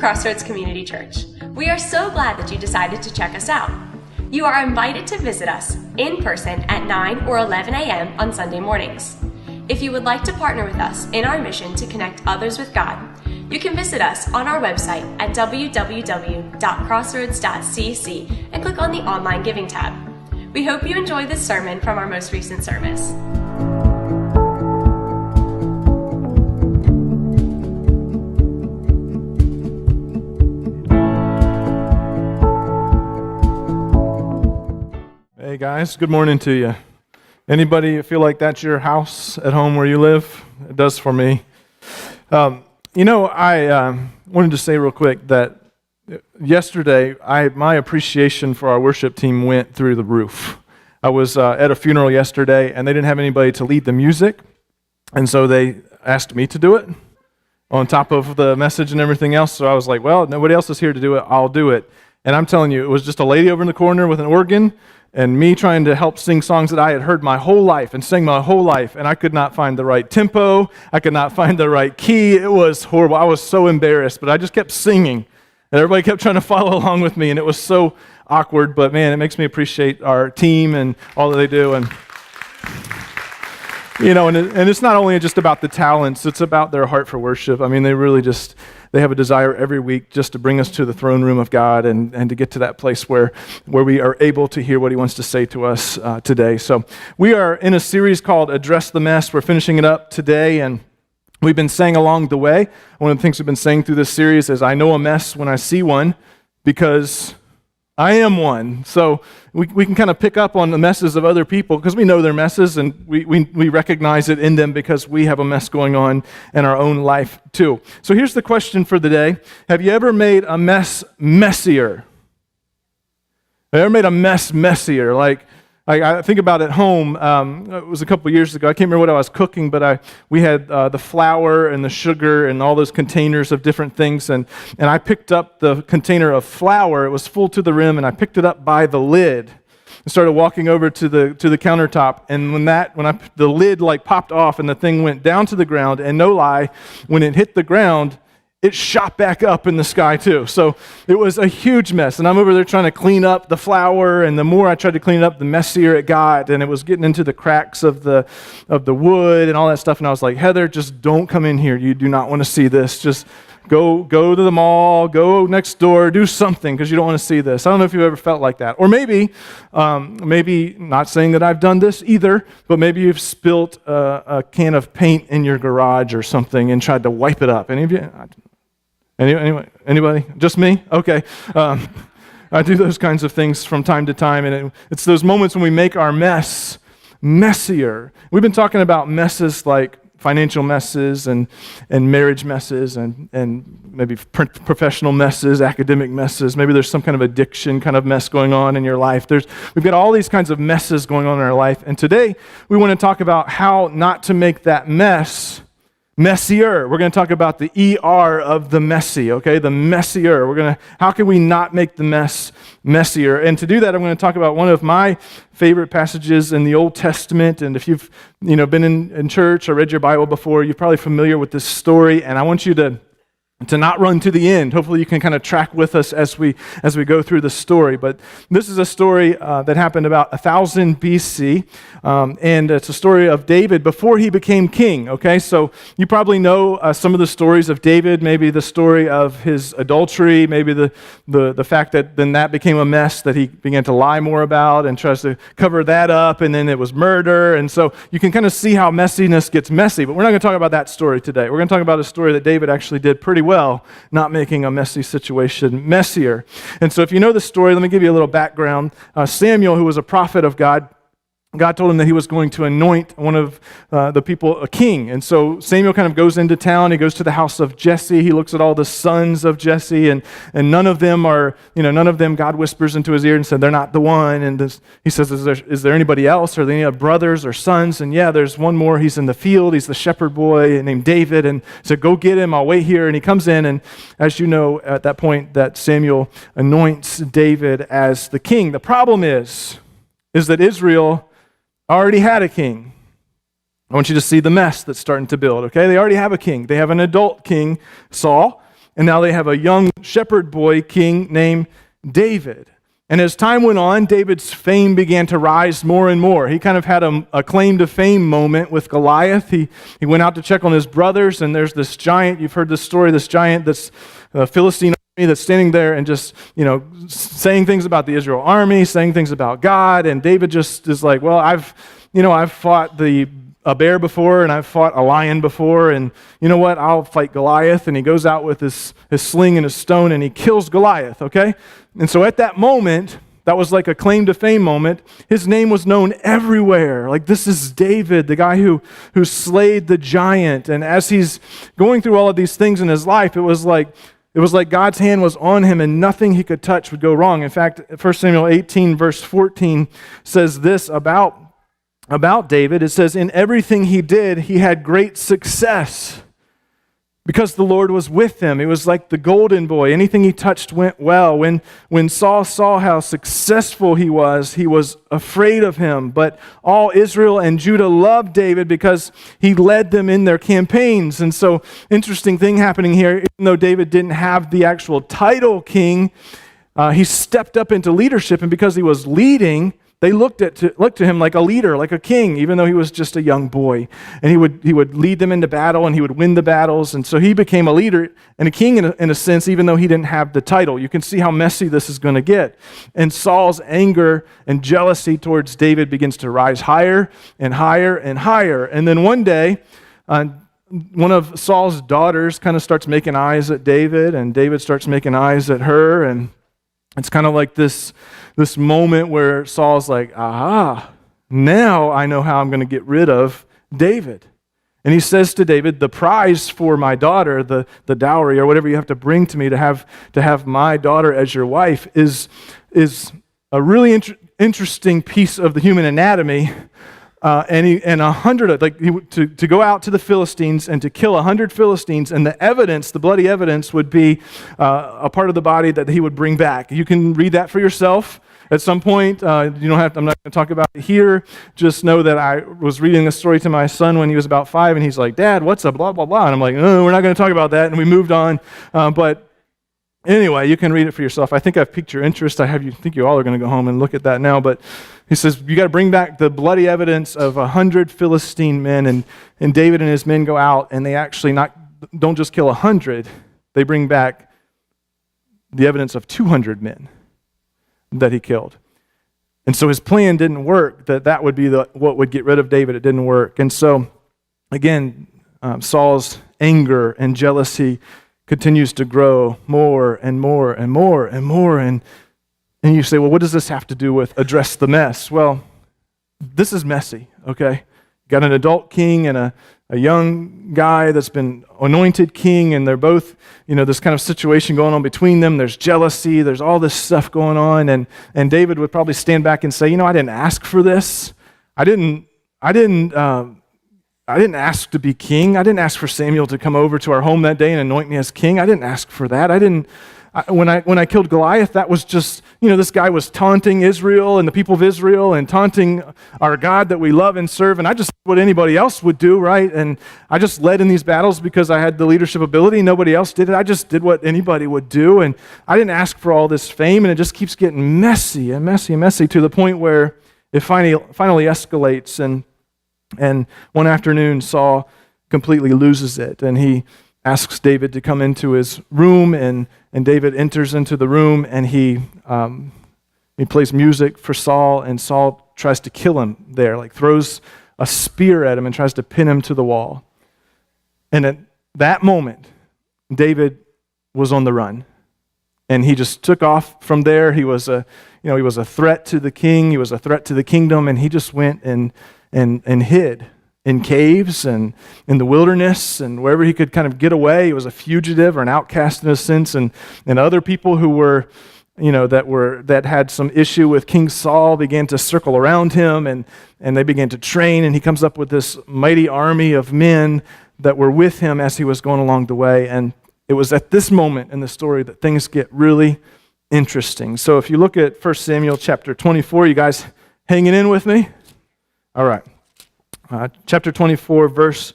Crossroads Community Church. We are so glad that you decided to check us out. You are invited to visit us in person at 9 or 11 a.m. on Sunday mornings. If you would like to partner with us in our mission to connect others with God, you can visit us on our website at www.crossroads.cc and click on the Online Giving tab. We hope you enjoy this sermon from our most recent service. Hey guys, good morning to you. Anybody feel like that's your house at home where you live? It does for me. I wanted to say real quick that yesterday, my appreciation for our worship team went through the roof. I was at a funeral yesterday, and they didn't have anybody to lead the music, and so they asked me to do it on top of the message and everything else. So I was like, well, nobody else is here to do it. I'll do it. And I'm telling you, it was just a lady over in the corner with an organ, and me trying to help sing songs that I had heard my whole life and sang my whole life, and I could not find the right tempo, I could not find the right key. It was horrible. I was so embarrassed, but I just kept singing, and everybody kept trying to follow along with me, and it was so awkward, but man, it makes me appreciate our team and all that they do, and and it's not only just about the talents, it's about their heart for worship. I mean, they have a desire every week just to bring us to the throne room of God and to get to that place where we are able to hear what he wants to say to us today. So we are in a series called Address the Mess. We're finishing it up today, and we've been saying along the way, one of the things we've been saying through this series is I know a mess when I see one because I am one. So we can kind of pick up on the messes of other people because we know their messes, and we recognize it in them because we have a mess going on in our own life too. So here's the question for the day. Have you ever made a mess messier? Have you ever made a mess messier? Like I think about at home, it was a couple years ago, I can't remember what I was cooking, but we had the flour and the sugar and all those containers of different things, and I picked up the container of flour. It was full to the rim, and I picked it up by the lid and started walking over to the countertop, and when the lid like popped off and the thing went down to the ground, and no lie, when it hit the ground, it shot back up in the sky too. So it was a huge mess. And I'm over there trying to clean up the flour, and the more I tried to clean it up, the messier it got. And it was getting into the cracks of the wood and all that stuff. And I was like, Heather, just don't come in here. You do not want to see this. Just go to the mall, go next door, do something because you don't want to see this. I don't know if you've ever felt like that. Or maybe not saying that I've done this either, but maybe you've spilt a can of paint in your garage or something and tried to wipe it up. Any of you? Anybody? Just me? Okay. I do those kinds of things from time to time, and it's those moments when we make our mess messier. We've been talking about messes like financial messes and marriage messes and maybe professional messes, academic messes. Maybe there's some kind of addiction kind of mess going on in your life. We've got all these kinds of messes going on in our life, and today we want to talk about how not to make that mess messier. We're going to talk about the ER of the messy, okay? The messier. How can we not make the mess messier? And to do that, I'm going to talk about one of my favorite passages in the Old Testament. And if you've been in church or read your Bible before, you're probably familiar with this story. And I want you to not run to the end. Hopefully you can kind of track with us as we go through the story. But this is a story that happened about 1000 BC, and it's a story of David before he became king, okay? So you probably know some of the stories of David, maybe the story of his adultery, maybe the fact that then that became a mess that he began to lie more about and tries to cover that up, and then it was murder, and so you can kind of see how messiness gets messy, but we're not going to talk about that story today. We're going to talk about a story that David actually did pretty well, not making a messy situation messier. And so if you know the story, let me give you a little background. Samuel, who was a prophet of God, God told him that he was going to anoint one of the people a king. And so Samuel kind of goes into town. He goes to the house of Jesse. He looks at all the sons of Jesse, and none of them God whispers into his ear and said, they're not the one. And he says, is there anybody else? Are there any brothers or sons? And yeah, there's one more. He's in the field. He's the shepherd boy named David. And so go get him. I'll wait here. And he comes in. And as you know, at that point, that Samuel anoints David as the king. The problem is that Israel already had a king. I want you to see the mess that's starting to build, okay? They already have a king. They have an adult king, Saul, and now they have a young shepherd boy king named David. And as time went on, David's fame began to rise more and more. He kind of had a claim to fame moment with Goliath. He went out to check on his brothers, and there's this giant, you've heard this story, this giant, this Philistine army that's standing there and just, saying things about the Israel army, saying things about God, and David just is like, well, I've fought a bear before, and I've fought a lion before, and you know what, I'll fight Goliath. And he goes out with his sling and his stone, and he kills Goliath, okay? And so at that moment, that was like a claim to fame moment. His name was known everywhere. Like, this is David, the guy who slayed the giant. And as he's going through all of these things in his life, it was like God's hand was on him, and nothing he could touch would go wrong. In fact, 1 Samuel 18, verse 14 says this about David. It says, in everything he did, he had great success because the Lord was with him. He was like the golden boy. Anything he touched went well. When Saul saw how successful he was afraid of him. But all Israel and Judah loved David because he led them in their campaigns. And so, interesting thing happening here, even though David didn't have the actual title king, he stepped up into leadership, and because he was leading, they looked to him like a leader, like a king, even though he was just a young boy. And he would lead them into battle, and he would win the battles. And so he became a leader and a king in a sense, even though he didn't have the title. You can see how messy this is going to get. And Saul's anger and jealousy towards David begins to rise higher and higher and higher. And then one day, one of Saul's daughters kind of starts making eyes at David, and David starts making eyes at her, and it's kind of like this moment where Saul's like, aha, now I know how I'm going to get rid of David. And he says to David, the prize for my daughter, the dowry or whatever you have to bring to me to have my daughter as your wife is a really interesting piece of the human anatomy. To go out to the Philistines and to kill 100 Philistines, and the bloody evidence would be a part of the body that he would bring back. You can read that for yourself at some point. I'm not going to talk about it here. Just know that I was reading this story to my son when he was about 5, and he's like, Dad, what's a blah, blah, blah? And I'm like, no, we're not going to talk about that, and we moved on. But anyway, you can read it for yourself. I think I've piqued your interest. Think you all are going to go home and look at that now, but he says, you got to bring back the bloody evidence of 100 Philistine men, and David and his men go out, and they actually don't just kill 100, they bring back the evidence of 200 men that he killed. And so his plan didn't work, that would be what would get rid of David. It didn't work. And so, again, Saul's anger and jealousy continues to grow more and more and more and more, and you say, well, what does this have to do with address the mess? Well, this is messy, okay? Got an adult king and a young guy that's been anointed king, and they're both, this kind of situation going on between them. There's jealousy, there's all this stuff going on, and David would probably stand back and say, I didn't ask for this. I didn't ask to be king. I didn't ask for Samuel to come over to our home that day and anoint me as king. I didn't ask for that. When I killed Goliath, that was just, this guy was taunting Israel and the people of Israel and taunting our God that we love and serve. And I just did what anybody else would do, right? And I just led in these battles because I had the leadership ability. Nobody else did it. I just did what anybody would do. And I didn't ask for all this fame. And it just keeps getting messy and messy and messy to the point where it finally escalates. And one afternoon, Saul completely loses it. And he asks David to come into his room, and David enters into the room, and he plays music for Saul, and Saul tries to kill him there, like throws a spear at him and tries to pin him to the wall. And at that moment, David was on the run, and he just took off from there. He was a threat to the king. He was a threat to the kingdom, and he just went and hid in caves and in the wilderness and wherever he could kind of get away. He was a fugitive or an outcast in a sense, and other people who were, that had some issue with King Saul began to circle around him, and they began to train, and he comes up with this mighty army of men that were with him as he was going along the way. And it was at this moment in the story that things get really interesting. So if you look at 1 Samuel chapter 24, you guys hanging in with me? All right. Chapter 24, verse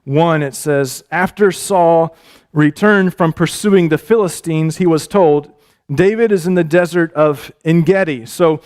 1, it says, "After Saul returned from pursuing the Philistines, he was told, 'David is in the desert of En-Gedi.'" So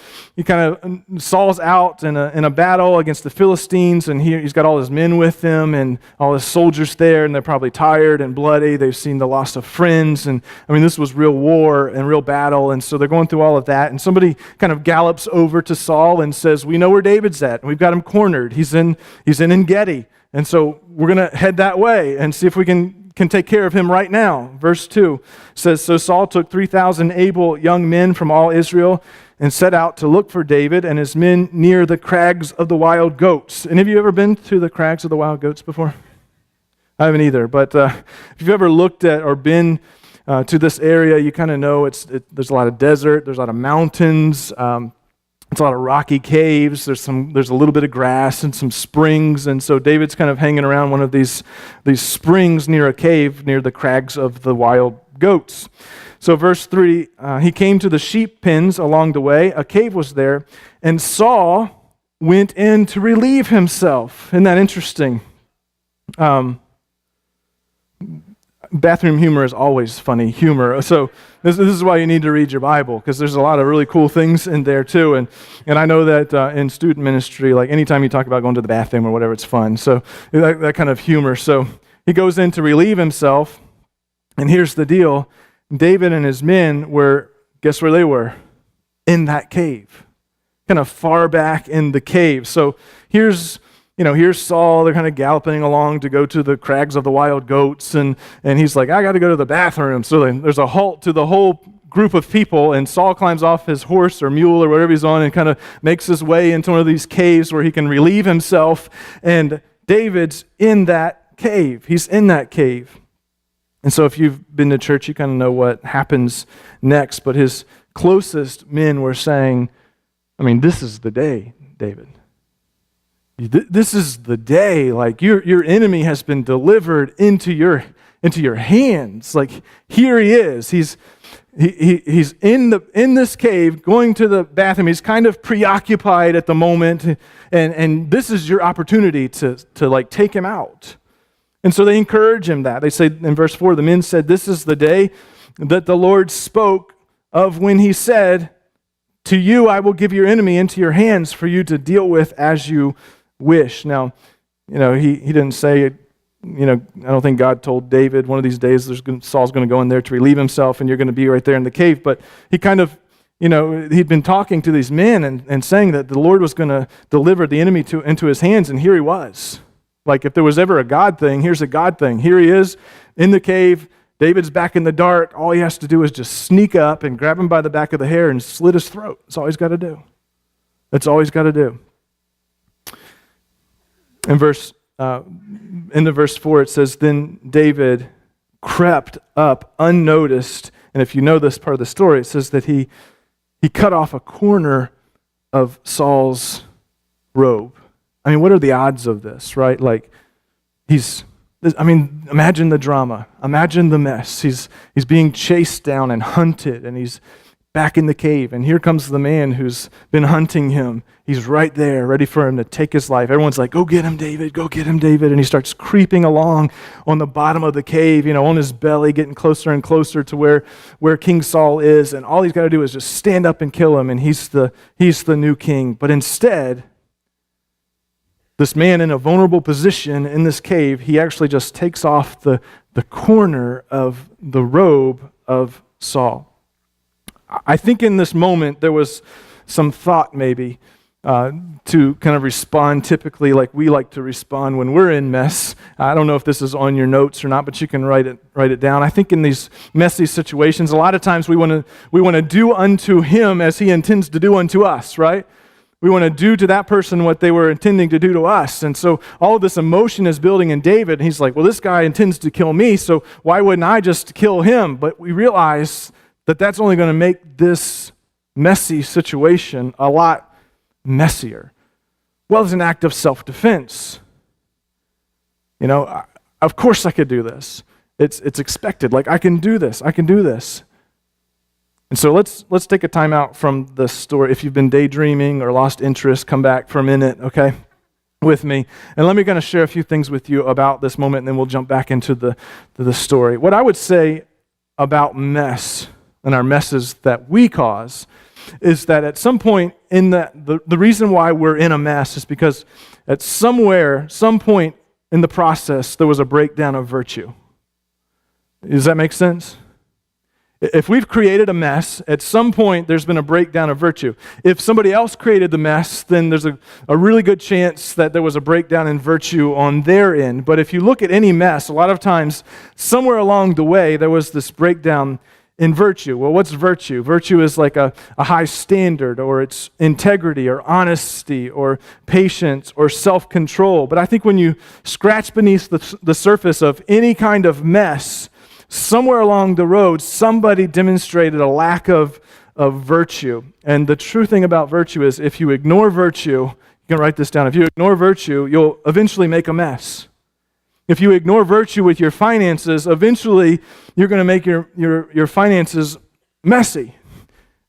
Saul's out in a battle against the Philistines, and he's got all his men with him and all his soldiers there, and they're probably tired and bloody. They've seen the loss of friends, and this was real war and real battle, and so they're going through all of that, and somebody kind of gallops over to Saul and says, "We know where David's at, and we've got him cornered. He's in En-Gedi, and so we're going to head that way and see if we can take care of him right now." Verse 2 says, "So Saul took 3,000 able young men from all Israel and set out to look for David and his men near the crags of the wild goats." Any of you ever been to the crags of the wild goats before? I haven't either, but if you've ever looked at or been to this area, you kind of know there's a lot of desert, there's a lot of mountains, it's a lot of rocky caves. There's a little bit of grass and some springs, and so David's kind of hanging around one of these springs near a cave near the crags of the wild goats. So verse 3, he came to the sheep pens along the way. A cave was there, and Saul went in to relieve himself. Isn't that interesting? Bathroom humor is always funny humor. So this is why you need to read your Bible, because there's a lot of really cool things in there too. And I know that in student ministry, like anytime you talk about going to the bathroom or whatever, it's fun. So that kind of humor. So he goes in to relieve himself. And here's the deal. David and his men were, guess where they were? In that cave. Kind of far back in the cave. So here's Saul, they're kind of galloping along to go to the crags of the wild goats, and he's like, "I got to go to the bathroom." So there's a halt to the whole group of people, and Saul climbs off his horse or mule or whatever he's on and kind of makes his way into one of these caves where he can relieve himself, and David's in that cave. He's in that cave. And so if you've been to church, you kind of know what happens next, but his closest men were saying, "This is the day, David. This is the day. Like your enemy has been delivered into your hands. Like here he is. He's in this cave, going to the bathroom. He's kind of preoccupied at the moment, and this is your opportunity to like take him out." And so they encourage him that. They say in verse 4, the men said, "This is the day that the Lord spoke of when he said, 'To you I will give your enemy into your hands for you to deal with as you wish.'" Now, he didn't say, I don't think God told David one of these days Saul's going to go in there to relieve himself and you're going to be right there in the cave. But he kind of, he'd been talking to these men and saying that the Lord was going to deliver the enemy into his hands, and here he was. Like if there was ever a God thing, here's a God thing. Here he is in the cave. David's back in the dark. All he has to do is just sneak up and grab him by the back of the hair and slit his throat. That's all he's got to do. That's all he's got to do. In verse 4, it says, "Then David crept up unnoticed." And if you know this part of the story, it says that he cut off a corner of Saul's robe. What are the odds of this, right? Like imagine the drama. Imagine the mess. He's being chased down and hunted, and he's back in the cave, and here comes the man who's been hunting him. He's right there, ready for him to take his life. Everyone's like, "Go get him, David, go get him, David." And he starts creeping along on the bottom of the cave, on his belly, getting closer and closer to where King Saul is, and all he's got to do is just stand up and kill him, and he's the new king. But instead, this man in a vulnerable position in this cave, he actually just takes off the corner of the robe of Saul. I think in this moment there was some thought maybe to kind of respond typically like we like to respond when we're in mess. I don't know if this is on your notes or not, but you can write it down. I think in these messy situations, a lot of times we want to do unto him as he intends to do unto us, right? We want to do to that person what they were intending to do to us. And so all of this emotion is building in David. And he's like, "Well, this guy intends to kill me, so why wouldn't I just kill him?" But we realize that that's only going to make this messy situation a lot messier. Well, it's an act of self-defense. Of course I could do this. It's expected. Like, I can do this. I can do this. And so let's take a time out from the story. If you've been daydreaming or lost interest, come back for a minute, okay? with me. And let me kind of share a few things with you about this moment, and then we'll jump back into the story. What I would say about mess and our messes that we cause is that at some point in the reason why we're in a mess is because at some point in the process, there was a breakdown of virtue. Does that make sense? If we've created a mess, at some point there's been a breakdown of virtue. If somebody else created the mess, then there's a really good chance that there was a breakdown in virtue on their end. But if you look at any mess, a lot of times, somewhere along the way, there was this breakdown in virtue. Well, what's virtue? Virtue is like a high standard, or it's integrity, or honesty, or patience, or self-control. But I think when you scratch beneath the surface of any kind of mess, somewhere along the road, somebody demonstrated a lack of virtue. And the true thing about virtue is if you ignore virtue, you can write this down, if you ignore virtue, you'll eventually make a mess. If you ignore virtue with your finances, eventually you're going to make your finances messy.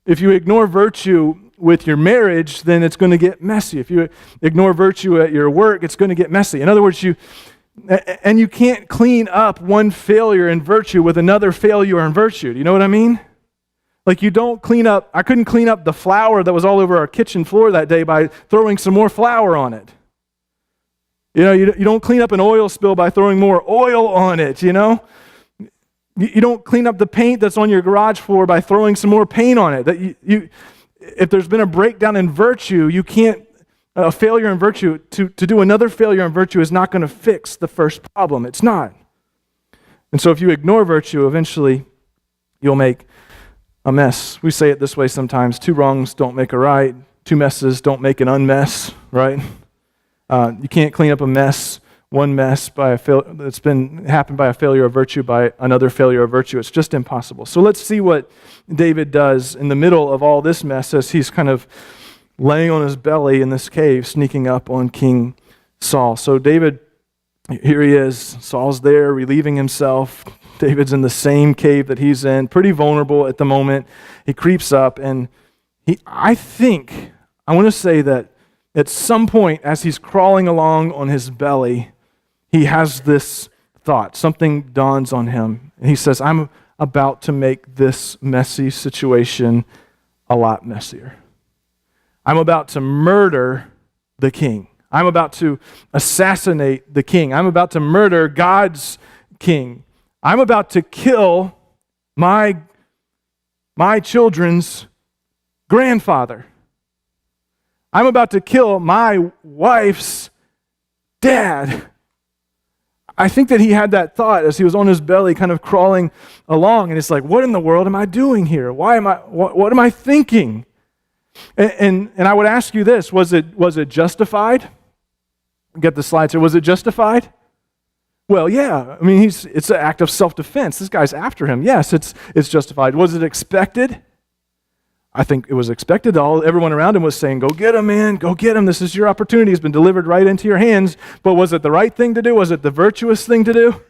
If you ignore virtue with your marriage, then it's going to get messy. If you ignore virtue at your work, it's going to get messy. In other words, you can't clean up one failure in virtue with another failure in virtue. Do you know what I mean? Like I couldn't clean up the flour that was all over our kitchen floor that day by throwing some more flour on it. You don't clean up an oil spill by throwing more oil on it, You don't clean up the paint that's on your garage floor by throwing some more paint on it. If there's been a breakdown in virtue, you can't. A failure in virtue, to do another failure in virtue is not going to fix the first problem. It's not. And so if you ignore virtue, eventually you'll make a mess. We say it this way sometimes: 2 wrongs don't make a right, 2 messes don't make an unmess, right? You can't clean up one mess that's been happened by a failure of virtue by another failure of virtue. It's just impossible. So let's see what David does in the middle of all this mess as he's kind of laying on his belly in this cave, sneaking up on King Saul. So David, here he is. Saul's there, relieving himself. David's in the same cave that he's in, pretty vulnerable at the moment. He creeps up, and I want to say that at some point, as he's crawling along on his belly, he has this thought. Something dawns on him. And he says, I'm about to make this messy situation a lot messier. I'm about to murder the king. I'm about to assassinate the king. I'm about to murder God's king. I'm about to kill my children's grandfather. I'm about to kill my wife's dad. I think that he had that thought as he was on his belly kind of crawling along, and it's like, what in the world am I doing here? What am I thinking? And I would ask you this, was it justified? Get the slides here. Was it justified? Well, yeah. I mean, it's an act of self-defense. This guy's after him. Yes, it's justified. Was it expected? I think it was expected. Everyone around him was saying, go get him, man. Go get him. This is your opportunity. It's been delivered right into your hands. But was it the right thing to do? Was it the virtuous thing to do?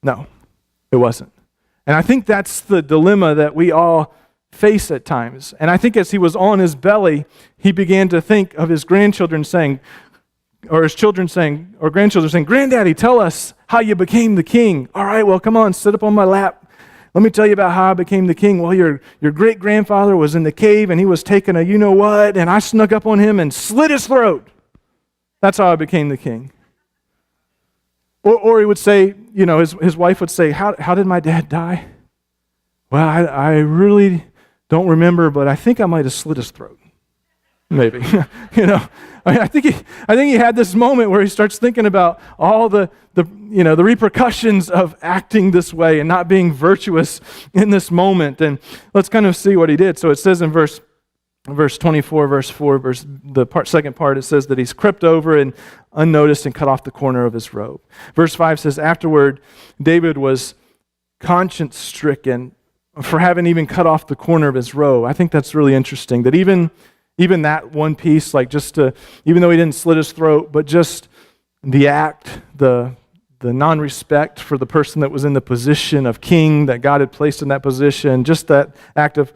No, it wasn't. And I think that's the dilemma that we all face at times. And I think as he was on his belly, he began to think of his grandchildren saying, or his children saying, or grandchildren saying, Granddaddy, tell us how you became the king. All right, well, come on, sit up on my lap. Let me tell you about how I became the king. Well, your great-grandfather was in the cave, and he was taking a you-know-what, and I snuck up on him and slit his throat. That's how I became the king. Or he would say, his wife would say, how did my dad die? Well, I really don't remember, but I think I might have slit his throat. Maybe. I think he had this moment where he starts thinking about all the repercussions of acting this way and not being virtuous in this moment. And let's kind of see what he did. So it says in verse 24, verse 4, second part, it says that he's crept over and unnoticed and cut off the corner of his robe. Verse 5 says, afterward, David was conscience-stricken for having even cut off the corner of his robe. I think that's really interesting, that even that one piece, like even though he didn't slit his throat, but just the act, the non-respect for the person that was in the position of king that God had placed in that position, just that act of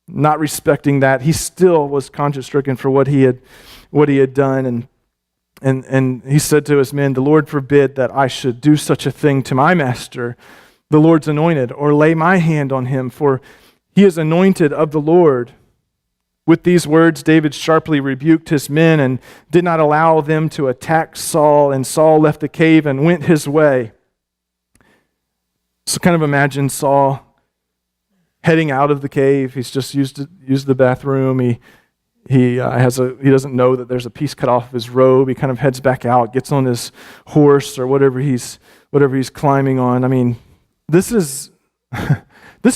not respecting that, he still was conscience-stricken for what he had done. And he said to his men, "The Lord forbid that I should do such a thing to my master, the Lord's anointed, or lay my hand on him, for he is anointed of the Lord." With these words, David sharply rebuked his men and did not allow them to attack Saul, and Saul left the cave and went his way. So kind of imagine Saul heading out of the cave. He's just used the bathroom. He doesn't know that there's a piece cut off of his robe. He kind of heads back out, gets on his horse or whatever he's climbing on. I mean, this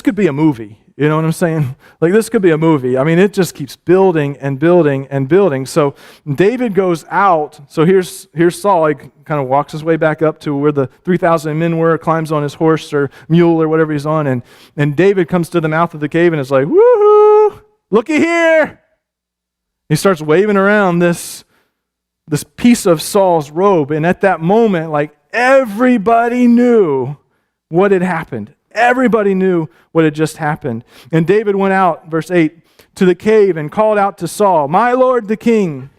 could be a movie. You know what I'm saying? Like, this could be a movie. I mean, it just keeps building and building and building. So David goes out. So here's Saul. He kind of walks his way back up to where the 3,000 men were, climbs on his horse or mule or whatever he's on, and David comes to the mouth of the cave and is like, "Woohoo! Looky here!" He starts waving around this piece of Saul's robe, and at that moment, like, everybody knew what had happened. Everybody knew what had just happened. And David went out, verse 8, to the cave and called out to Saul, "My lord the king."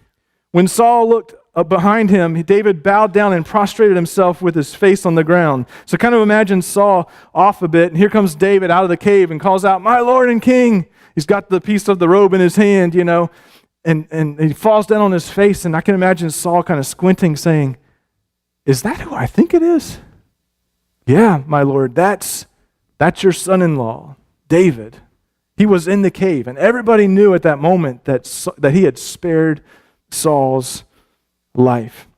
When Saul looked up behind him, David bowed down and prostrated himself with his face on the ground. So kind of imagine Saul off a bit, and here comes David out of the cave and calls out, "My lord and king." He's got the piece of the robe in his hand, and he falls down on his face, and I can imagine Saul kind of squinting, saying, "Is that who I think it is?" "Yeah, my lord, that's your son-in-law, David. He was in the cave." And everybody knew at that moment that he had spared Saul's life.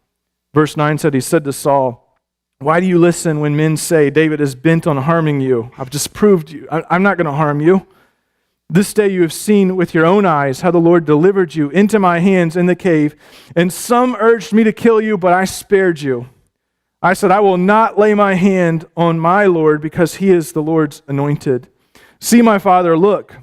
Verse 9 said, he said to Saul, "Why do you listen when men say David is bent on harming you? I've just proved you. I'm not going to harm you. This day you have seen with your own eyes how the Lord delivered you into my hands in the cave, and some urged me to kill you, but I spared you. I said, I will not lay my hand on my Lord because he is the Lord's anointed. See, my father, look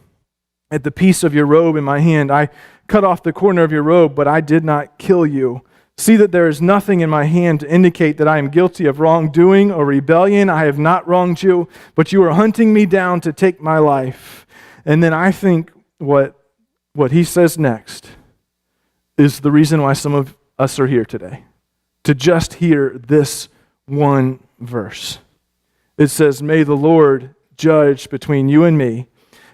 at the piece of your robe in my hand. I cut off the corner of your robe, but I did not kill you. See that there is nothing in my hand to indicate that I am guilty of wrongdoing or rebellion. I have not wronged you, but you are hunting me down to take my life." And then I think what he says next is the reason why some of us are here today. To just hear this one verse. It says, "May the Lord judge between you and me,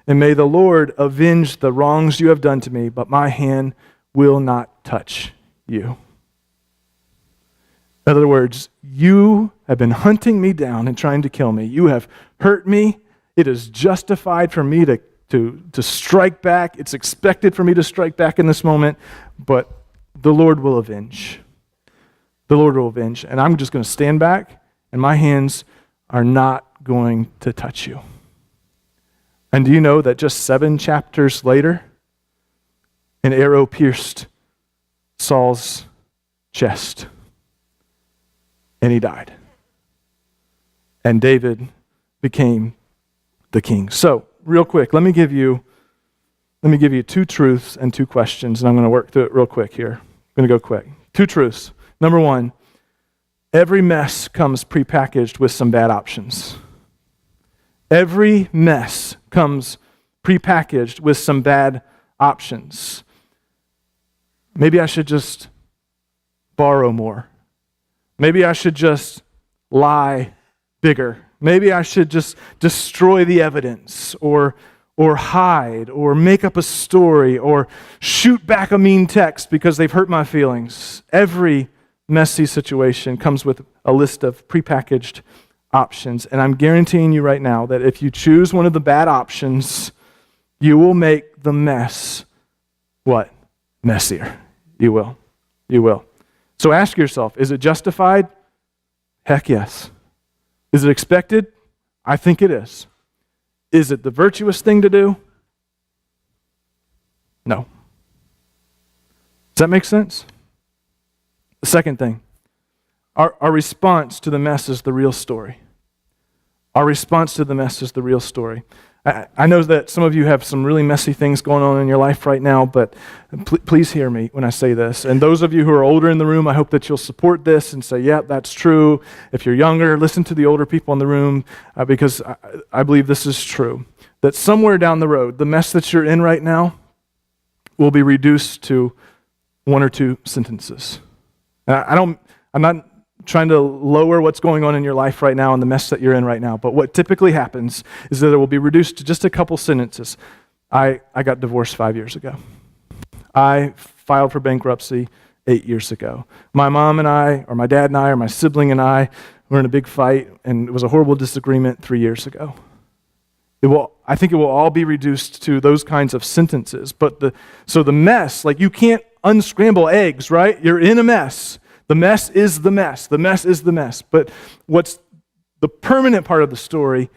and may the Lord avenge the wrongs you have done to me, but my hand will not touch you." In other words, you have been hunting me down and trying to kill me. You have hurt me. It is justified for me to strike back. It's expected for me to strike back in this moment, but the Lord will avenge. The Lord will avenge. And I'm just going to stand back, and my hands are not going to touch you. And do you know that just 7 chapters later, an arrow pierced Saul's chest, and he died. And David became the king. So, real quick, let me give you 2 truths and 2 questions, and I'm going to work through it real quick here. I'm going to go quick. 2 truths. Number 1, every mess comes prepackaged with some bad options. Every mess comes prepackaged with some bad options. Maybe I should just borrow more. Maybe I should just lie bigger. Maybe I should just destroy the evidence, or hide, or make up a story, or shoot back a mean text because they've hurt my feelings. Every messy situation comes with a list of prepackaged options. And I'm guaranteeing you right now that if you choose one of the bad options, you will make the mess, what? Messier. You will. You will. So ask yourself, is it justified? Heck yes. Is it expected? I think it is. Is it the virtuous thing to do? No. Does that make sense? The second thing, our response to the mess is the real story. Our response to the mess is the real story. I know that some of you have some really messy things going on in your life right now, but please hear me when I say this. And those of you who are older in the room, I hope that you'll support this and say, yeah, that's true. If you're younger, listen to the older people in the room, because I believe this is true. That somewhere down the road, the mess that you're in right now will be reduced to 1 or 2 sentences. And I'm not trying to lower what's going on in your life right now and the mess that you're in right now, but what typically happens is that it will be reduced to just a couple sentences. I got divorced 5 years ago. I filed for bankruptcy 8 years ago. My mom and I, or my dad and I, or my sibling and I were in a big fight, and it was a horrible disagreement 3 years ago. I think it will all be reduced to those kinds of sentences. So the mess, like you can't unscramble eggs, right? You're in a mess. The mess is the mess. The mess is the mess. But what's the permanent part of the story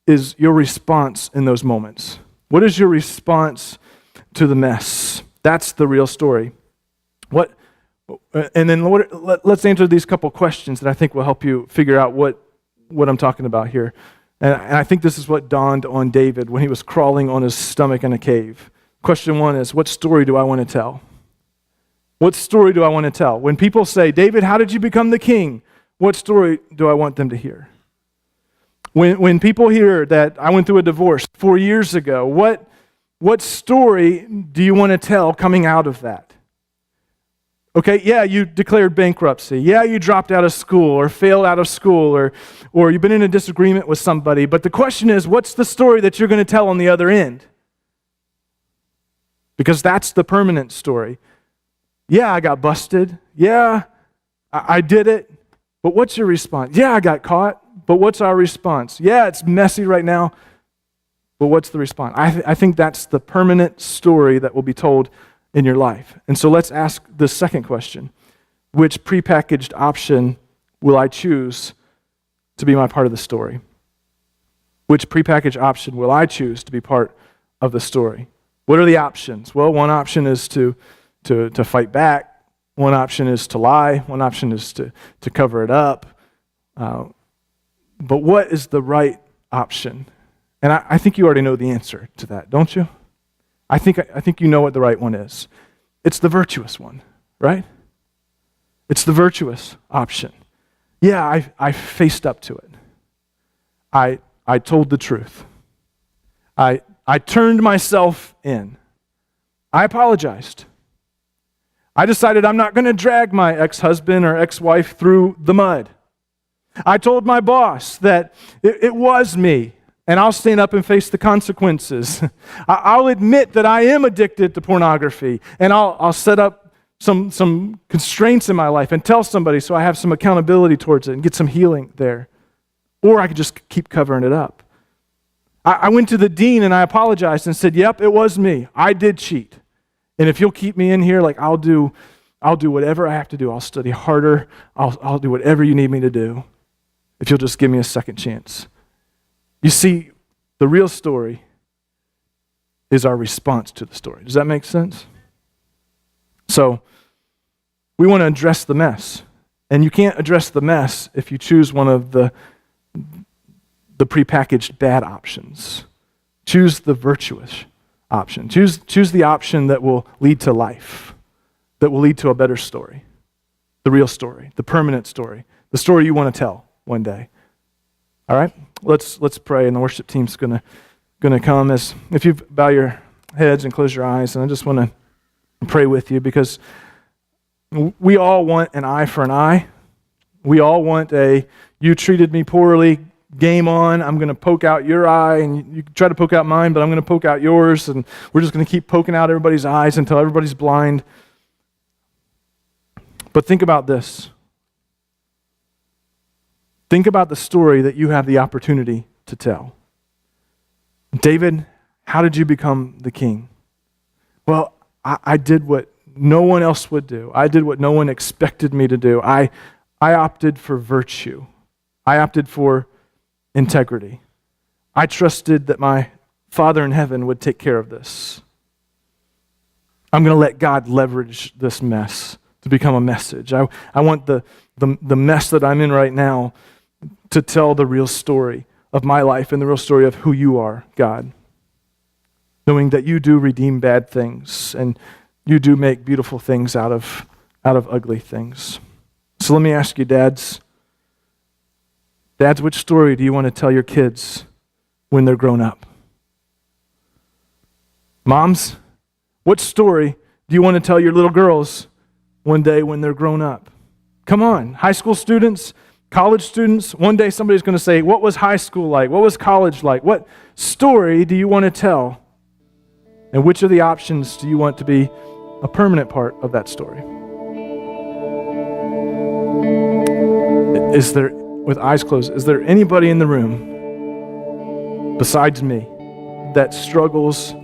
is your response in those moments. What is your response to the mess? That's the real story. And then let's answer these couple questions that I think will help you figure out what I'm talking about here. And I think this is what dawned on David when he was crawling on his stomach in a cave. Question 1 is, what story do I want to tell? What story do I want to tell? When people say, David, how did you become the king? What story do I want them to hear? When people hear that I went through a divorce 4 years ago, what story do you want to tell coming out of that? Okay, yeah, you declared bankruptcy. Yeah, you dropped out of school or failed out of school or you've been in a disagreement with somebody. But the question is, what's the story that you're going to tell on the other end? Because that's the permanent story. Yeah, I got busted. Yeah, I did it. But what's your response? Yeah, I got caught. But what's our response? Yeah, it's messy right now. But what's the response? I think that's the permanent story that will be told in your life. And so let's ask the second question. Which prepackaged option will I choose to be my part of the story? Which prepackaged option will I choose to be part of the story? What are the options? Well, one option is to fight back. One option is to lie. One option is to cover it up. But what is the right option? And I think you already know the answer to that, don't you? I think you know what the right one is. It's the virtuous one, right? It's the virtuous option. Yeah, I faced up to it. I told the truth. I turned myself in. I apologized. I decided I'm not going to drag my ex-husband or ex-wife through the mud. I told my boss that it was me, and I'll stand up and face the consequences. I'll admit that I am addicted to pornography, and I'll set up some constraints in my life and tell somebody so I have some accountability towards it and get some healing there. Or I could just keep covering it up. I went to the dean and I apologized and said, yep, it was me. I did cheat. And if you'll keep me in here, like I'll do whatever I have to do. I'll study harder. I'll do whatever you need me to do if you'll just give me a second chance. You see, the real story is our response to the story. Does that make sense? So, we want to address the mess. And you can't address the mess if you choose one of the prepackaged bad options. Choose the virtuous option. Choose the option that will lead to life, that will lead to a better story, the real story, the permanent story, the story you want to tell one day. All right? Let's pray, and the worship team's gonna come. As if you bow your heads and close your eyes, and I just want to pray with you, because we all want an eye for an eye. We all want you treated me poorly, game on, I'm going to poke out your eye, and you try to poke out mine, but I'm going to poke out yours, and we're just going to keep poking out everybody's eyes until everybody's blind. But think about this. Think about the story that you have the opportunity to tell. David, how did you become the king? Well, I did what no one else would do. I did what no one expected me to do. I opted for virtue. I opted for integrity. I trusted that my Father in heaven would take care of this. I'm going to let God leverage this mess to become a message. I want the mess that I'm in right now to tell the real story of my life and the real story of who you are, God. Knowing that you do redeem bad things and you do make beautiful things out of ugly things. So let me ask you, dads, which story do you want to tell your kids when they're grown up? Moms, what story do you want to tell your little girls one day when they're grown up? Come on, high school students, college students. One day somebody's going to say, what was high school like? What was college like? What story do you want to tell? And which of the options do you want to be a permanent part of that story? Is there, with eyes closed, is there anybody in the room besides me that struggles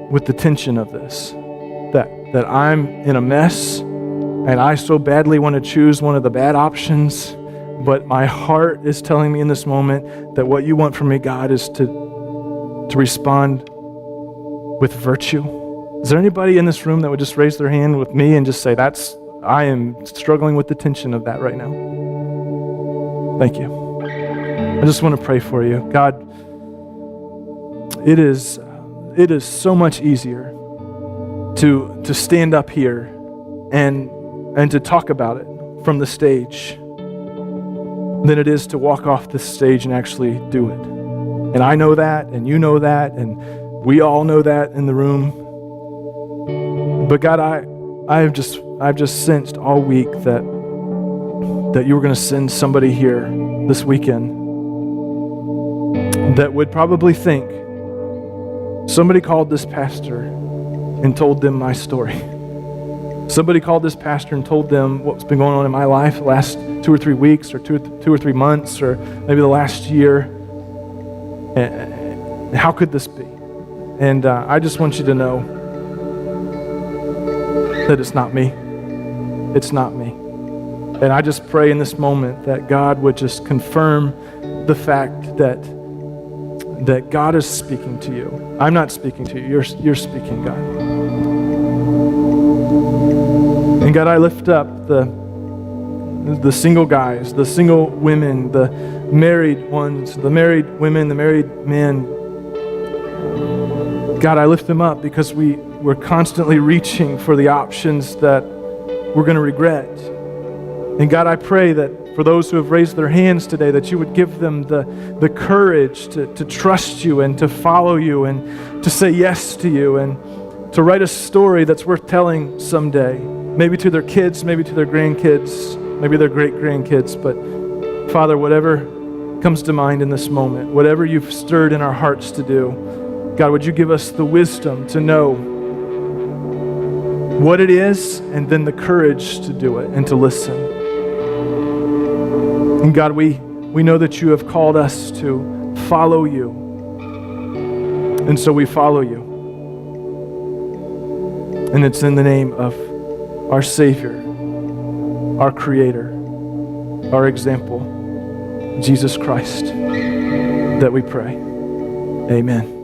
with the tension of this? That I'm in a mess and I so badly want to choose one of the bad options, but my heart is telling me in this moment that what you want from me, God, is to respond with virtue. Is there anybody in this room that would just raise their hand with me and just say, I am struggling with the tension of that right now? Thank you. I just want to pray for you. God, it is so much easier to stand up here and to talk about it from the stage than it is to walk off the stage and actually do it. And I know that, and you know that, and we all know that in the room. But God, I've just sensed all week that you were going to send somebody here this weekend that would probably think somebody called this pastor and told them my story. Somebody called this pastor and told them what's been going on in my life the last 2 or 3 weeks or two or 3 months or maybe the last year. And how could this be? And I just want you to know that it's not me. It's not me. And I just pray in this moment that God would just confirm the fact that God is speaking to you. I'm not speaking to you. You're speaking, God. And God, I lift up the single guys, the single women, the married ones, the married women, the married men. God, I lift them up because we're constantly reaching for the options that we're going to regret. And God, I pray that for those who have raised their hands today, that you would give them the courage to trust you and to follow you and to say yes to you and to write a story that's worth telling someday. Maybe to their kids, maybe to their grandkids, maybe their great-grandkids. But Father, whatever comes to mind in this moment, whatever you've stirred in our hearts to do, God, would you give us the wisdom to know what it is and then the courage to do it and to listen. And God, we know that you have called us to follow you. And so we follow you. And it's in the name of our Savior, our Creator, our example, Jesus Christ, that we pray. Amen.